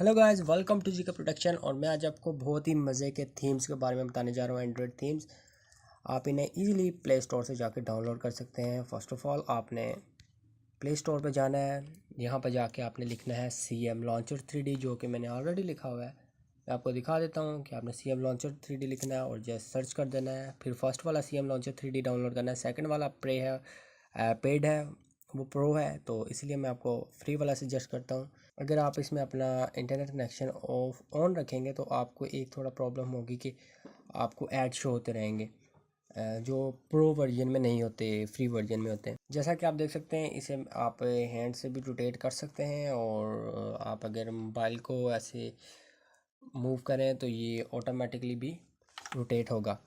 Hello guys, welcome to GK production. और मैं आज आपको बहुत ही मज़े के थीम्स के बारे में बताने जा रहा हूँ। एंड्रॉयड थीम्स आप इन्हें इजीली प्ले स्टोर से जाकर डाउनलोड कर सकते हैं। फर्स्ट ऑफ ऑल आपने प्ले स्टोर पे जाना है। यहाँ पर जाके आपने लिखना है CM लॉन्चर 3D, जो कि मैंने ऑलरेडी लिखा हुआ है। मैं आपको दिखा देता हूँ कि आपने CM लॉन्चर 3D लिखना है और जस्ट सर्च कर देना है। फिर फर्स्ट वाला CM लॉन्चर 3D डाउनलोड करना है। सेकेंड वाला पेड है, वो प्रो है, तो इसलिए मैं आपको फ्री वाला सजेस्ट करता हूँ। अगर आप इसमें अपना इंटरनेट कनेक्शन ऑफ ऑन रखेंगे तो आपको एक थोड़ा प्रॉब्लम होगी कि आपको ऐड शो होते रहेंगे, जो प्रो वर्जन में नहीं होते, फ्री वर्जन में होते हैं। जैसा कि आप देख सकते हैं, इसे आप हैंड से भी रोटेट कर सकते हैं और आप अगर मोबाइल को ऐसे मूव करें तो ये ऑटोमेटिकली भी रोटेट होगा।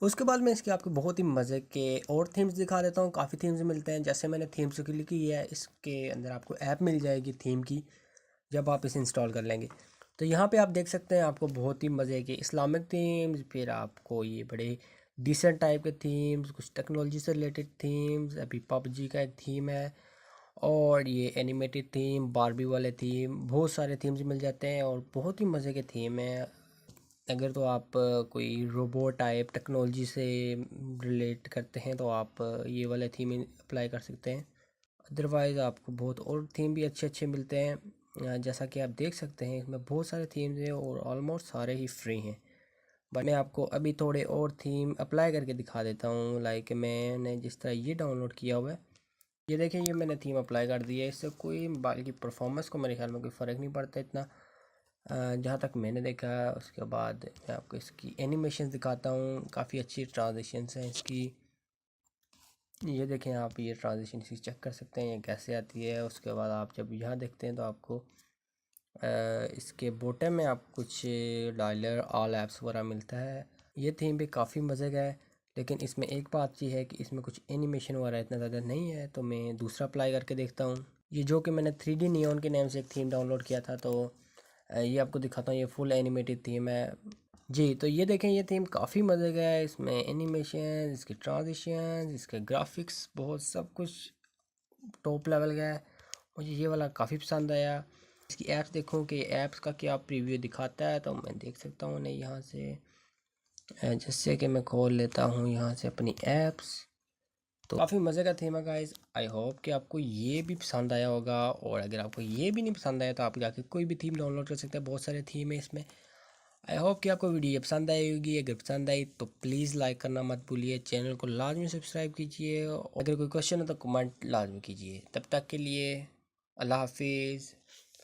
उसके बाद मैं इसके आपको बहुत ही मज़े के और थीम्स दिखा देता हूँ। काफ़ी थीम्स मिलते हैं। जैसे मैंने थीम्स क्लिक की है, इसके अंदर आपको ऐप मिल जाएगी थीम की जब आप इसे इंस्टॉल कर लेंगे। तो यहाँ पे आप देख सकते हैं आपको बहुत ही मज़े के इस्लामिक थीम्स, फिर आपको ये बड़े डिसेंट टाइप के थीम्स, कुछ टेक्नोलॉजी से रिलेटेड थीम्स, अभी पबजी का एक थीम है और ये एनिमेटेड थीम, बारबी वाले थीम, बहुत सारे थीम्स मिल जाते हैं और बहुत ही मज़े के थीम हैं। अगर तो आप कोई रोबोट टाइप टेक्नोलॉजी से रिलेट करते हैं तो आप ये वाले थीम अप्लाई कर सकते हैं। अदरवाइज़ आपको बहुत और थीम भी अच्छे अच्छे मिलते हैं। जैसा कि आप देख सकते हैं, इसमें बहुत सारे थीम्स हैं और ऑलमोस्ट सारे ही फ्री हैं। बट मैं आपको अभी थोड़े और थीम अप्लाई करके दिखा देता हूँ। लाइक मैंने जिस तरह ये डाउनलोड किया हुआ है, ये देखिए, ये मैंने थीम अप्लाई कर दी है। इससे कोई मोबाइल की परफॉर्मेंस को मेरे ख्याल में कोई फ़र्क नहीं पड़ता इतना, जहाँ तक मैंने देखा है। उसके बाद मैं आपको इसकी एनिमेशन दिखाता हूँ। काफ़ी अच्छी ट्रांजिशंस हैं इसकी। ये देखें आप, ये ट्रांजिशन इसकी चेक कर सकते हैं ये कैसे आती है। उसके बाद आप जब यहाँ देखते हैं तो आपको इसके बॉटम में आप कुछ डायलर ऑल ऐप्स वगैरह मिलता है। ये थीम भी काफ़ी मज़े का है, लेकिन इसमें एक बात ये है कि इसमें कुछ एनिमेशन वगैरह इतना ज़्यादा नहीं है। तो मैं दूसरा अप्लाई करके देखता हूँ। ये जो कि मैंने 3D नियॉन के नाम से एक थीम डाउनलोड किया था, तो ये आपको दिखाता हूँ। ये फुल एनिमेटेड थीम है जी। तो ये देखें, ये थीम काफ़ी मज़े का है। इसमें एनिमेशन, इसके ट्रांजिशन, इसके ग्राफिक्स, बहुत सब कुछ टॉप लेवल का है। मुझे ये वाला काफ़ी पसंद आया। इसकी ऐप्स देखूँ कि ऐप्स का क्या प्रीव्यू दिखाता है, तो मैं देख सकता हूँ नहीं यहाँ से। जैसे कि मैं खोल लेता हूँ यहाँ से अपनी ऐप्स, तो काफ़ी मज़े का थीम है गाइस। आई होप कि आपको ये भी पसंद आया होगा। और अगर आपको ये भी नहीं पसंद आया तो आप जाके कोई भी थीम डाउनलोड कर सकते हैं, बहुत सारे थीम है इसमें। आई होप कि आपको वीडियो पसंद आई होगी। अगर पसंद आई तो प्लीज़ लाइक करना मत भूलिए। चैनल को लाजमी सब्सक्राइब कीजिए और अगर कोई क्वेश्चन हो तो कमेंट लाजमी कीजिए। तब तक के लिए अल्लाह हाफिज़।